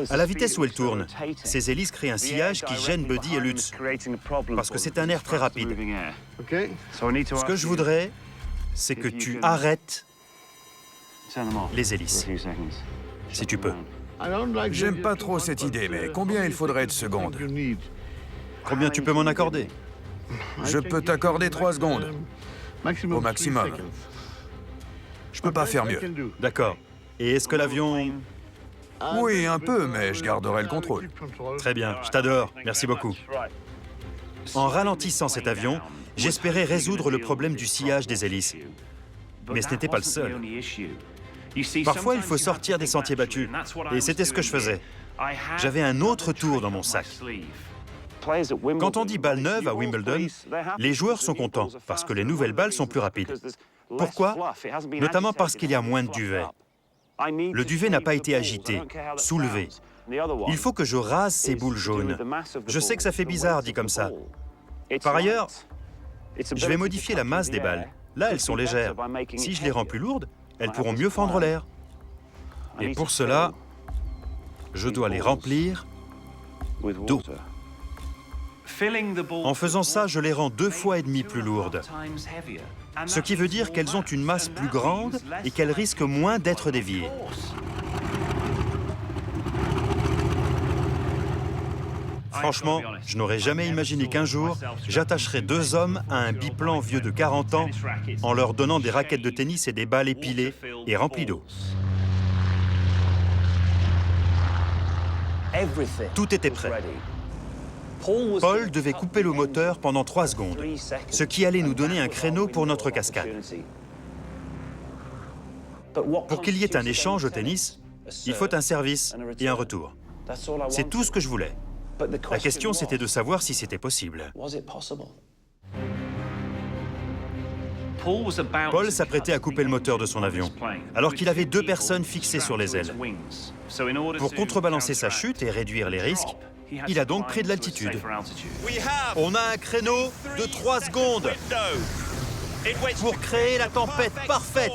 À la vitesse où elle tourne, ces hélices créent un sillage qui gêne Buddy et Lutz, parce que c'est un air très rapide. Ce que je voudrais, c'est que tu arrêtes les hélices, si tu peux. J'aime pas trop cette idée, mais combien il faudrait de secondes? Combien tu peux m'en accorder? Je peux t'accorder 3 secondes, au maximum. Je peux pas faire mieux. D'accord. Et est-ce que l'avion... Oui, un peu, mais je garderai le contrôle. Très bien, je t'adore, merci beaucoup. En ralentissant cet avion, j'espérais résoudre le problème du sillage des hélices. Mais ce n'était pas le seul. Parfois, il faut sortir des sentiers battus, et c'était ce que je faisais. J'avais un autre tour dans mon sac. Quand on dit balle neuve à Wimbledon, les joueurs sont contents, parce que les nouvelles balles sont plus rapides. Pourquoi? Notamment parce qu'il y a moins de duvet. Le duvet n'a pas été agité, soulevé. Il faut que je rase ces boules jaunes. Je sais que ça fait bizarre dit comme ça. Par ailleurs, je vais modifier la masse des balles. Là, elles sont légères. Si je les rends plus lourdes, elles pourront mieux fendre l'air. Et pour cela, je dois les remplir d'eau. En faisant ça, je les rends 2,5 fois plus lourdes. Ce qui veut dire qu'elles ont une masse plus grande et qu'elles risquent moins d'être déviées. Franchement, je n'aurais jamais imaginé qu'un jour, j'attacherais 2 hommes à un biplan vieux de 40 ans en leur donnant des raquettes de tennis et des balles épilées et remplies d'eau. Tout était prêt. Paul devait couper le moteur pendant 3 secondes, ce qui allait nous donner un créneau pour notre cascade. Pour qu'il y ait un échange au tennis, il faut un service et un retour. C'est tout ce que je voulais. La question, c'était de savoir si c'était possible. Paul s'apprêtait à couper le moteur de son avion, alors qu'il avait 2 personnes fixées sur les ailes. Pour contrebalancer sa chute et réduire les risques, il a donc pris de l'altitude. On a un créneau de 3 secondes pour créer la tempête parfaite.